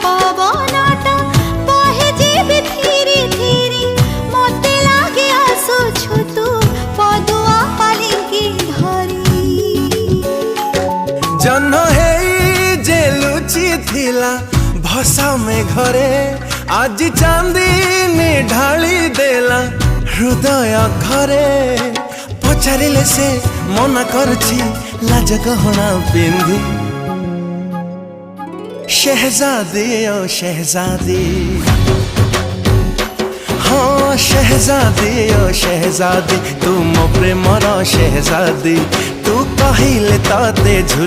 पवनटा बहे जीवी धीरे धीरे मते लागे आसुछु तू पदुआ पालिंकी धरी। जन्म हे जे लुचि थिला भसा में घरे आज चांदनी ढाली देला हृदय घरे। पचारिले से मना करछि लाज गहना पिंधी शहजादी ओ शहजादी, हाँ शहजादी ओ शहजादी तू मो प्रेमर शहजादी तू कहिले ताते झुल